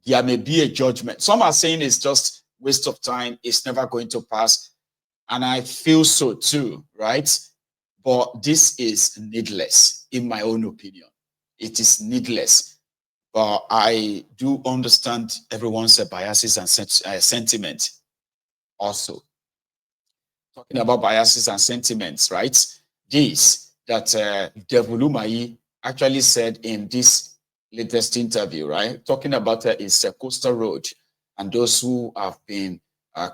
there may be a judgment. Some are saying it's just waste of time. It's never going to pass. And I feel so too, right? But this is needless, in my own opinion. It is needless. But I do understand everyone's biases and sentiment also. Talking about biases and sentiments, right? This that Devil Umahi actually said in this latest interview, right? Talking about is a coastal road and those who have been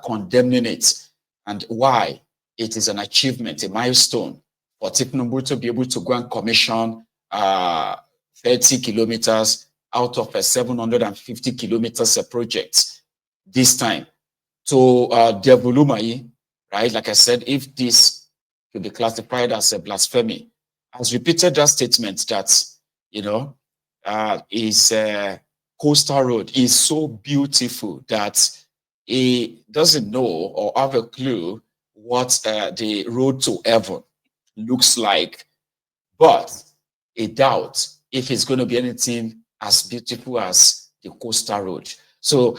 condemning it and why it is an achievement, a milestone for Tinubu to be able to go and commission 30 kilometers out of a 750 kilometers project this time. To Devil Umahi, right? Like I said, if this could be classified as a blasphemy, has repeated that statement that, you know, his coastal road is so beautiful that he doesn't know or have a clue what the road to heaven looks like. But I doubt if it's going to be anything as beautiful as the coastal road. So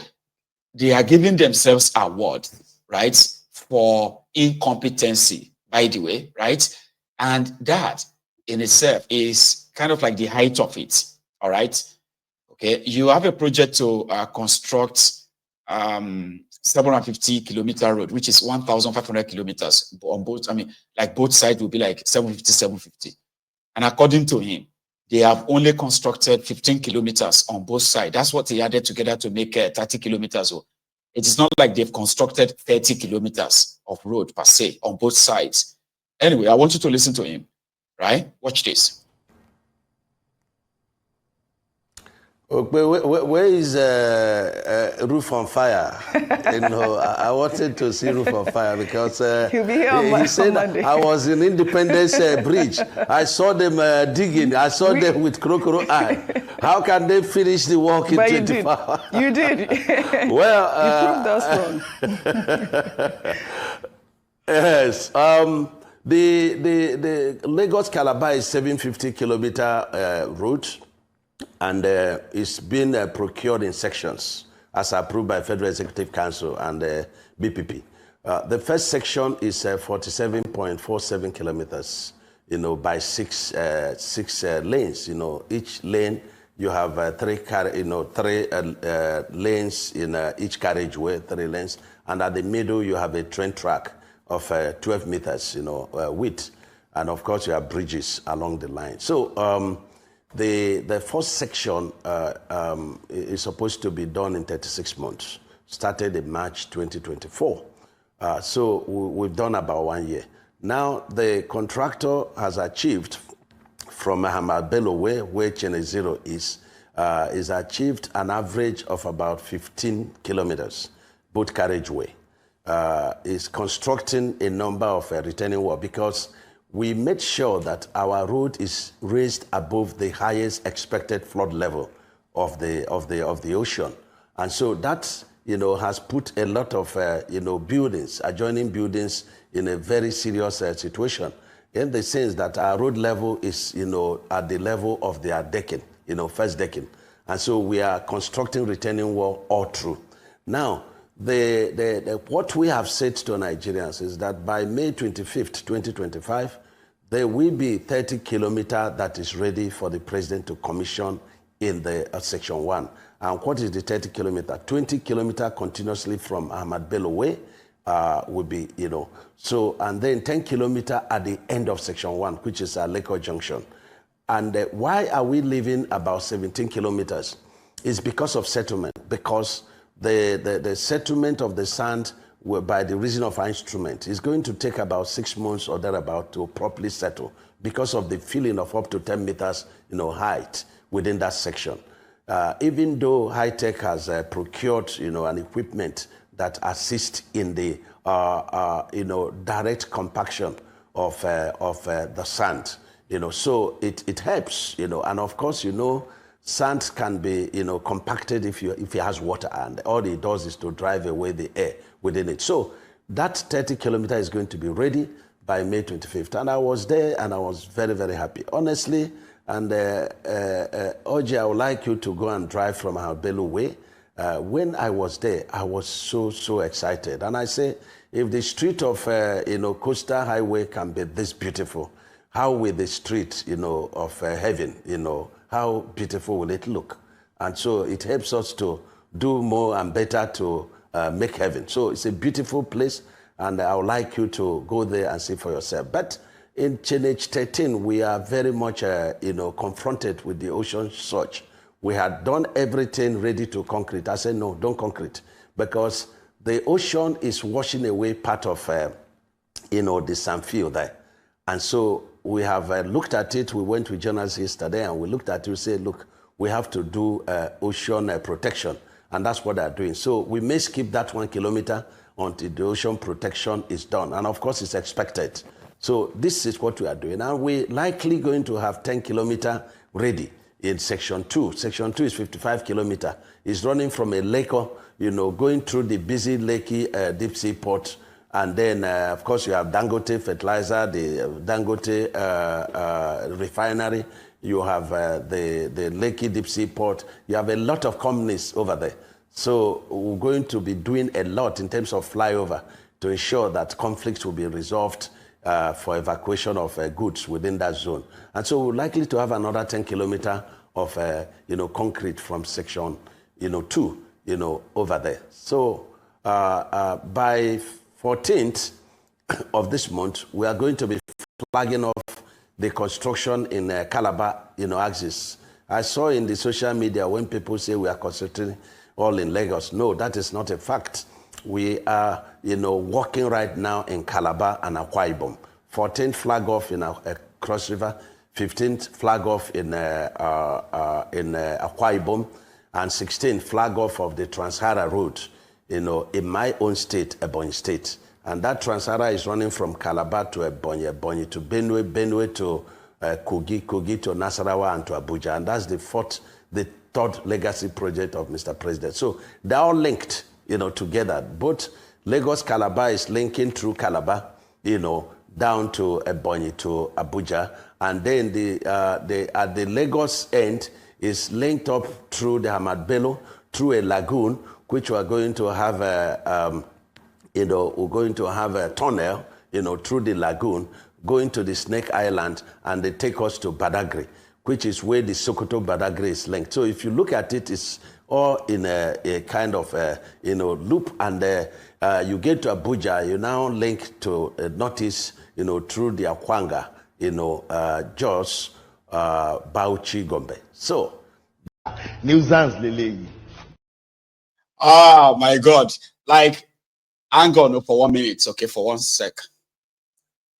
they are giving themselves award, right, for incompetency, by the way, right? And that in itself is kind of like the height of it, all right? Okay, you have a project to construct 750 kilometer road, which is 1,500 kilometers on both. I mean, like both sides will be like 750, 750. And according to him, they have only constructed 15 kilometers on both sides. That's what he added together to make 30 kilometers. So it is not like they've constructed 30 kilometers of road per se on both sides. Anyway, I want you to listen to him, right? Watch this. Where is Roof on Fire? You know, I wanted to see Roof on Fire because he said I was in Independence Bridge. I saw them digging. I saw them with crocodile eye. How can they finish the work in 24 hours? You did. Well, you proved us wrong. Yes. The Lagos Calabar is 750 kilometer route. And it's been procured in sections as approved by Federal Executive Council and BPP. The first section is 47.47 kilometers, you know, by six lanes. You know, each lane you have three lanes in each carriageway, 3 lanes, and at the middle you have a train track of 12 meters, you know, width, and of course you have bridges along the line. So. The first section is supposed to be done in 36 months, started in March 2024. So we've done about 1 year. Now the contractor has achieved from Ahmad Bello Way, where Channel Zero is achieved an average of about 15 kilometers, both carriageway. Is constructing a number of retaining wall because we made sure that our road is raised above the highest expected flood level of the ocean, and so that, you know, has put a lot of you know, buildings, adjoining buildings, in a very serious situation, in the sense that our road level is, you know, at the level of their decking, you know, first decking, and so we are constructing retaining wall all through. Now, what we have said to Nigerians is that by May 25th, 2025, there will be 30 kilometers that is ready for the president to commission in the section 1. And what is the 30 kilometers? 20 kilometers continuously from Ahmad Bello Way will be, you know, so, and then 10 kilometers at the end of section 1, which is Leko Junction. And why are we leaving about 17 kilometers? It's because of settlement, because the settlement of the sand by the reason of our instrument is going to take about 6 months or thereabout to properly settle because of the filling of up to 10 meters, you know, height within that section. Even though High Tech has procured, you know, an equipment that assists in the, you know, direct compaction of the sand, you know, so it helps, you know, and of course, you know, sand can be, you know, compacted if it has water, and all it does is to drive away the air within it. So that 30 kilometers is going to be ready by May 25th. And I was there and I was very, very happy. Honestly, and Oji, I would like you to go and drive from our Bello Way When I was there, I was so excited. And I say, if the street of, Coastal Highway can be this beautiful, how will the street, of heaven, how beautiful will it look? And so it helps us to do more and better to make heaven. So it's a beautiful place, and I would like you to go there and see for yourself. But in Challenge 13, we are very much, confronted with the ocean surge. We had done everything ready to concrete. I said, no, don't concrete, because the ocean is washing away part of, the sand field there. And so we have looked at it. We went with journalists yesterday, and we looked at it. We said, look, we have to do ocean protection, and that's what they're doing. So we may skip that 1 kilometer until the ocean protection is done, and of course it's expected. So this is what we are doing, and we're likely going to have 10 kilometer ready in Section 2. Section 2 is 55 kilometer. It's running from a lake, going through the busy Lekki deep sea port, and then, of course, you have Dangote fertilizer, the Dangote refinery. You have the Lekki deep sea port. You have a lot of companies over there. So we're going to be doing a lot in terms of flyover to ensure that conflicts will be resolved for evacuation of goods within that zone. And so we're likely to have another 10 kilometer of, concrete from Section, 2, over there. So by 14th of this month, we are going to be flagging off the construction in Calabar, axis. I saw in the social media when people say we are constructing all in Lagos. No, that is not a fact. We are, working right now in Calabar and Akwa Ibom. 14th flag off in Cross River, 15th flag off in Akwa Ibom, and 16th flag off of the Trans-Sahara Road, in my own state, Ebonyi State. And that Trans-Sahara is running from Calabar to Ebonyi, Ebonyi to Benue, Benue to Kogi, Kogi to Nasarawa and to Abuja. And that's the third legacy project of Mr. President. So they're all linked, together. Both Lagos Calabar is linking through Calabar, down to Ebonyi to Abuja, and then at the Lagos end is linked up through the Hamad Bello, through a lagoon, which we are going to have we're going to have a tunnel, through the lagoon, going to the Snake Island, and they take us to Badagry, which is where the Sokoto Badagry is linked. So if you look at it, it's all in a kind of loop, and you get to Abuja, you now link to northeast, through the Akwanga, Jos, Bauchi, Gombe. So, nuisance, Lele. Ah, my God. Like, hang on for 1 minute, okay, for 1 sec.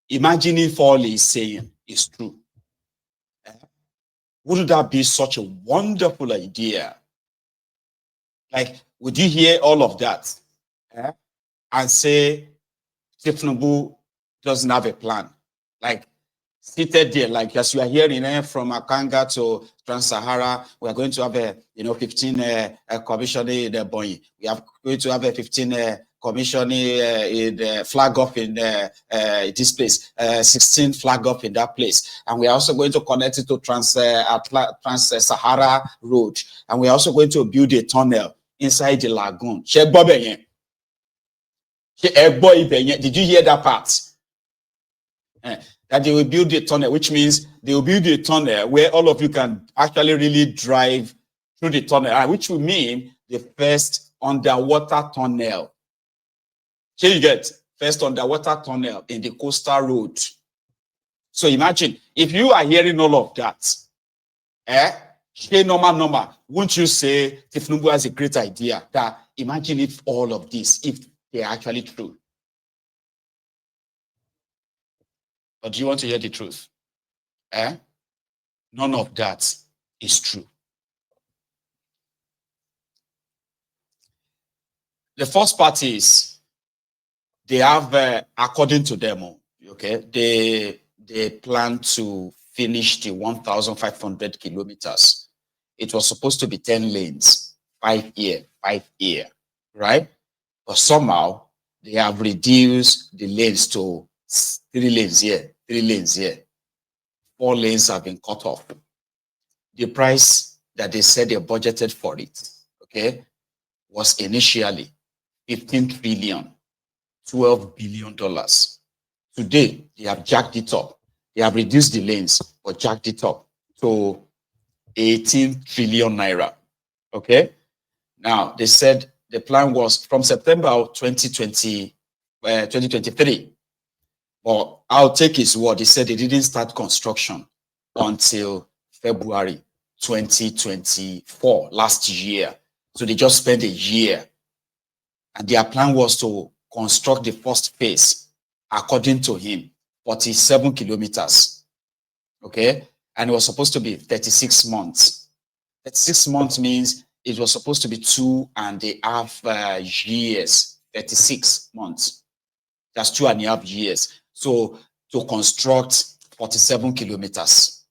Imagine if all he's saying is true. Wouldn't that be such a wonderful idea? Like, would you hear all of that and say Tinubu doesn't have a plan? Like, seated there, like as you are hearing from Akanga to Trans-Sahara, we are going to have a 15 commissioning in the Ebonyi. We are going to have a 15 commissioning in the flag off in this place, 16 flag off in that place, and we are also going to connect it to Trans-Sahara Road, and we are also going to build a tunnel inside the lagoon. Did you hear that part? That they will build a tunnel, which means they will build a tunnel where all of you can actually really drive through the tunnel, which will mean the first underwater tunnel. So you get first underwater tunnel in the coastal road. So imagine if you are hearing all of that, normal, won't you say Tinubu has a great idea? That imagine if all of this, if they are actually true. But do you want to hear the truth? None of that is true. The first part is they have, according to them, okay, they plan to finish the 1,500 kilometers. It was supposed to be 10 lanes, 5 year, right? But somehow they have reduced the lanes to 3 lanes here, 3 lanes here. 4 lanes have been cut off. The price that they said they budgeted for it, okay, was initially 15 trillion, $12 billion. Today, they have jacked it up. They have reduced the lanes, but jacked it up to 18 trillion naira. Okay. Now, they said the plan was from September 2023. But I'll take his word. He said they didn't start construction until February 2024, last year. So they just spent a year. And their plan was to construct the first phase, according to him, 47 kilometers. Okay. And it was supposed to be 36 months. 36 months means it was supposed to be 2.5 years, 36 months. That's 2.5 years. So to construct 47 kilometers.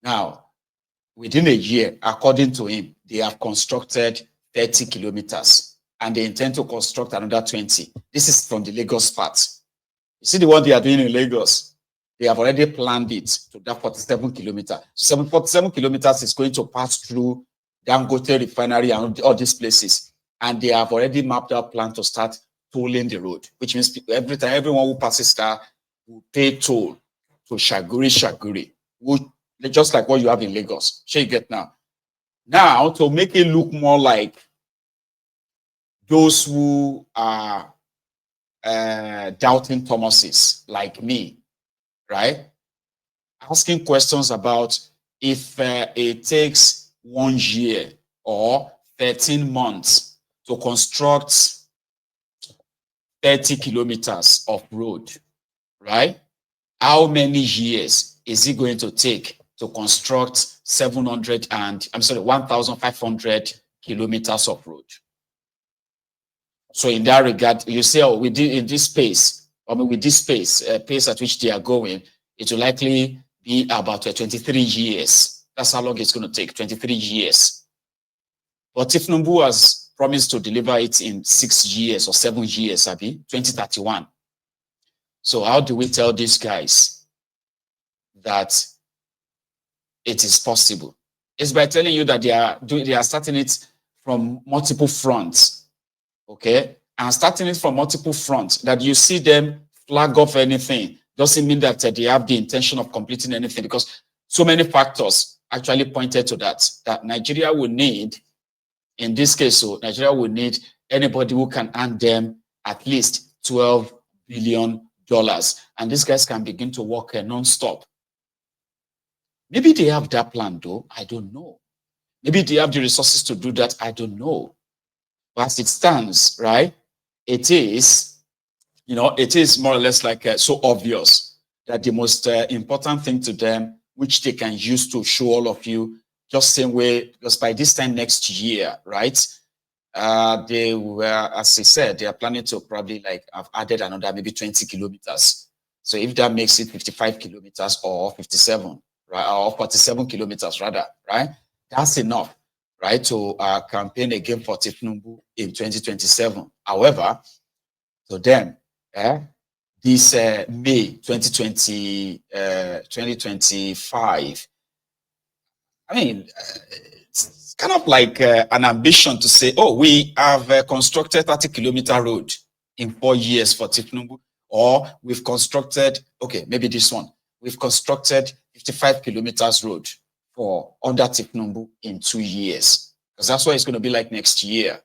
Now, within a year, according to him, they have constructed 30 kilometers and they intend to construct another 20. This is from the Lagos part. You see the one they are doing in Lagos? They have already planned it to that 47 kilometers. So 47 kilometers is going to pass through Dangote refinery and all these places. And they have already mapped out plan to start tolling the road, which means every time everyone who passes there will pay toll to Shaguri, just like what you have in Lagos. Sure you get now. Now, to make it look more like those who are doubting Thomases, like me, right? Asking questions about if it takes 1 year or 13 months to construct 30 kilometers of road, right? How many years is it going to take to construct 1,500 kilometers of road? So in that regard, you say, oh, we did in this space, with this pace at which they are going, it will likely be about 23 years. That's how long it's going to take, 23 years. But if Numbu has promised to deliver it in 6 years or 7 years, 2031. So how do we tell these guys that it is possible? It's by telling you that they are starting it from multiple fronts, okay? And starting it from multiple fronts, that you see them flag off anything doesn't mean that they have the intention of completing anything, because so many factors actually pointed to that Nigeria will need, in this case, so Nigeria will need anybody who can earn them at least $12 billion. And these guys can begin to work non-stop. Maybe they have that plan, though. I don't know. Maybe they have the resources to do that. I don't know. But as it stands, right, it is, it is more or less like so obvious that the most important thing to them, which they can use to show all of you, just same way, because by this time next year, right, they were, as I said, they are planning to probably have added another maybe 20 kilometers. So if that makes it 55 kilometers or 57, right, or 47 kilometers rather, right, that's enough, right, to campaign again for Tinubu in 2027. However, to them, this May 2025, I mean, it's kind of like an ambition to say, oh, we have constructed 30-kilometer road in 4 years for Tinubu, or we've constructed, okay, maybe this one, we've constructed 55 kilometers road for under Tinubu in 2 years, because that's what it's going to be like next year.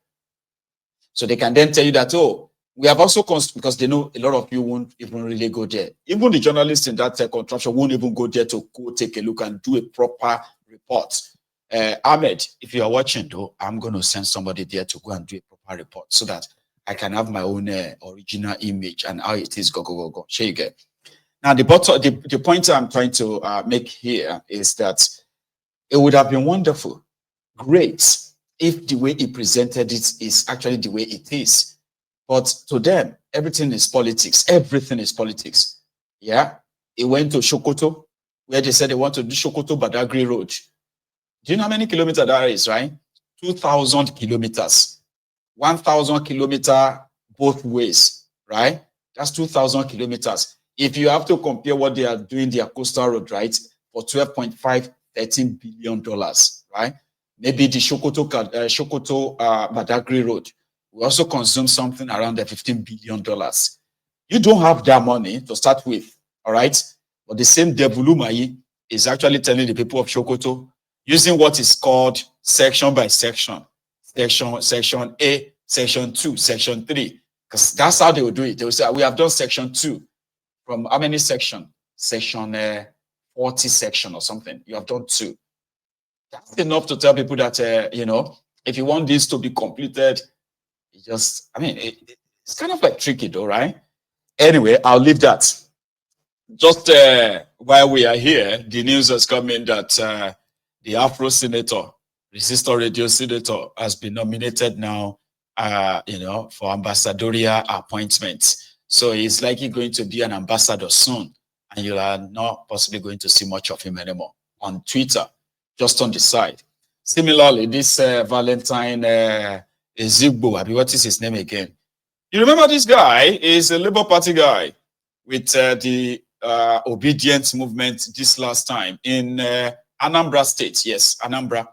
So they can then tell you that, oh, we have also, because they know a lot of you won't even really go there. Even the journalists in that contraption won't even go there to go take a look and do a proper report. Ahmed, if you are watching, though, I'm going to send somebody there to go and do a proper report so that I can have my own original image and how it is. Go. Here you go. Now, the point I'm trying to make here is that it would have been wonderful, great, if the way he presented it is actually the way it is. But to them, everything is politics. Everything is politics. Yeah. He went to Sokoto, where they said they want to do Sokoto Badagry Road. Do you know how many kilometers that is, right? 2,000 kilometers. 1,000 kilometers both ways, right? That's 2,000 kilometers. If you have to compare what they are doing their coastal road, right, for $12.5, $13 billion, right? maybe the Shokoto Badagry Road. We also consume something around the $15 billion. You don't have that money to start with, all right? But the same devil Umahi is actually telling the people of Shokoto, using what is called section by section, section A, section 2, section 3, because that's how they will do it. They will say, we have done section 2. From how many section? Section 40 section or something. You have done 2. That's enough to tell people that, you know, if you want this to be completed, you just, I mean, it's kind of like tricky though, right? Anyway, I'll leave that. Just while we are here, the news has come in that the Afro senator, Resistor Radio senator, has been nominated now, you know, for ambassadorial appointment. So he's likely going to be an ambassador soon, and you are not possibly going to see much of him anymore on Twitter, just on the side. Similarly, this Valentine Ezigbo, what is his name again? You remember this guy is a Labour Party guy with the obedience movement this last time in Anambra State. Yes, Anambra.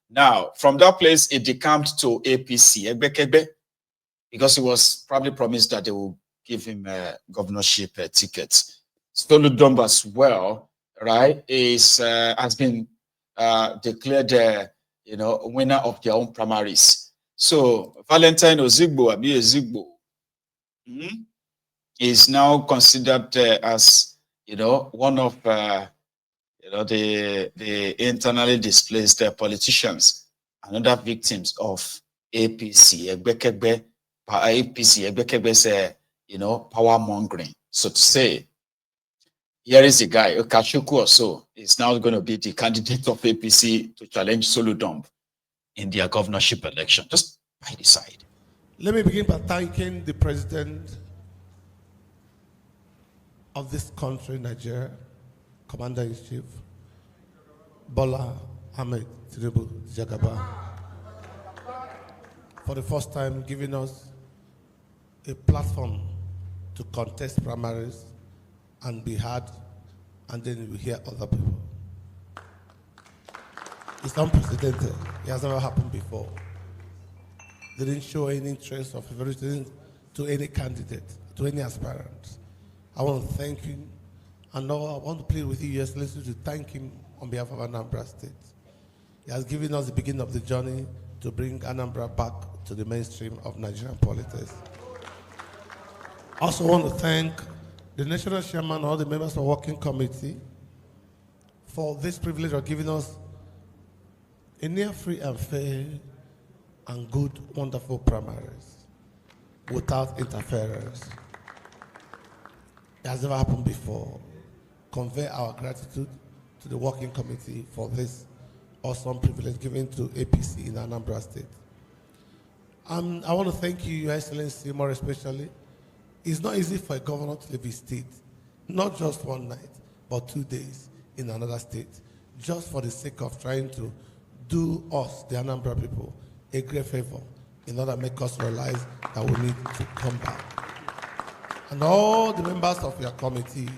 Now, from that place, it decamped to APC, because it was probably promised that they will give him a governorship ticket. Soludumb as well, right, is has been declared, you know, winner of their own primaries. So Valentine Ezigbo, is now considered as, you know, one of you know, the internally displaced politicians, another victims of APC. APC, you know, power mongering, so to say. Here is the guy, Okachukwu or so, is now going to be the candidate of APC to challenge Soludumb in their governorship election, just by the side. Let me begin by thanking the president of this country, Nigeria, Commander-in-Chief, Bola Ahmed Tinubu Jagaba, for the first time giving us a platform to contest primaries and be heard, and then we hear other people. It's unprecedented. It has never happened before. They didn't show any interest or favoritism to any candidate, to any aspirant. I want to thank him, and now I want to plead with you, Your Excellency, to thank him on behalf of Anambra State. He has given us the beginning of the journey to bring Anambra back to the mainstream of Nigerian politics. I also want to thank the National Chairman and all the members of the Working Committee for this privilege of giving us a near free and fair and good, wonderful primaries without interference. It has never happened before. Convey our gratitude to the Working Committee for this awesome privilege given to APC in Anambra State. I want to thank you, Your Excellency, more especially. It's not easy for a governor to leave his state, not just one night, but 2 days in another state, just for the sake of trying to do us, the Anambra people, a great favor in order to make us realize that we need to come back. And all the members of your committees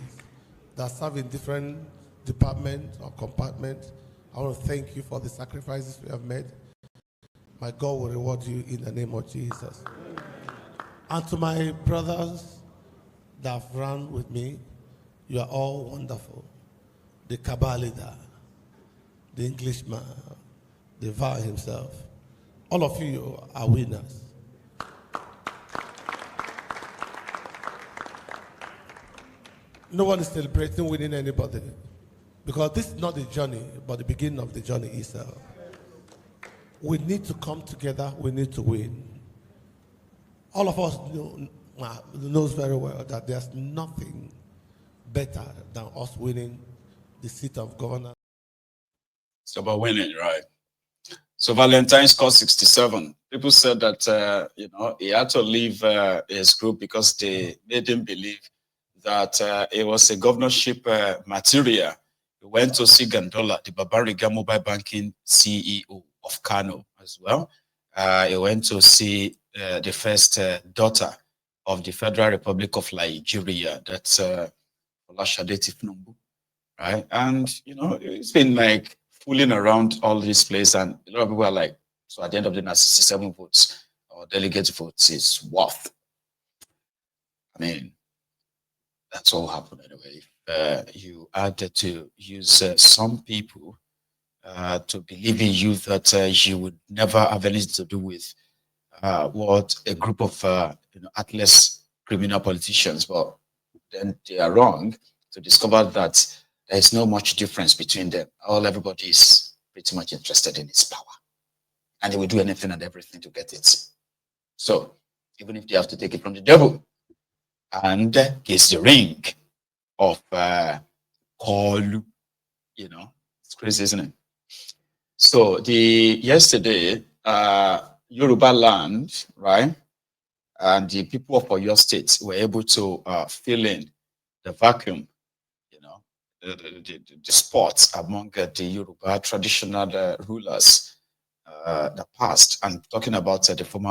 that serve in different departments or compartments, I want to thank you for the sacrifices we have made. My God will reward you in the name of Jesus. And to my brothers that have run with me, you are all wonderful. The Kabbalah leader, the Englishman, the VAR himself. All of you are winners. No one is celebrating winning anybody, because this is not the journey, but the beginning of the journey itself. We need to come together. We need to win. All of us knows very well that there's nothing better than us winning the seat of governor. It's about winning, right? So Valentine scored 67. People said that, you know, he had to leave his group because they made him believe that it was a governorship material. He went to see Gandola, the Babariga Mobile Banking CEO of Kano as well. He went to see the first daughter of the Federal Republic of Nigeria, that's Olashade Tifnumbu, right? And, you know, it's been like fooling around all these places, and a lot of people are like, so at the end of the night, 67 votes or delegate votes is worth. I mean, that's all happened anyway. You had to use some people to believe in you that you would never have anything to do with what a group of athlete criminal politicians, but then they are wrong to discover that there is no much difference between them. Everybody is pretty much interested in his power, and they will do anything and everything to get it. So even if they have to take it from the devil, and kiss the ring of Kolu, it's crazy, isn't it? So yesterday, Yoruba land, right, and the people of Oyo State were able to fill in the vacuum, the spots among the Yoruba traditional rulers, the past. I'm talking about the former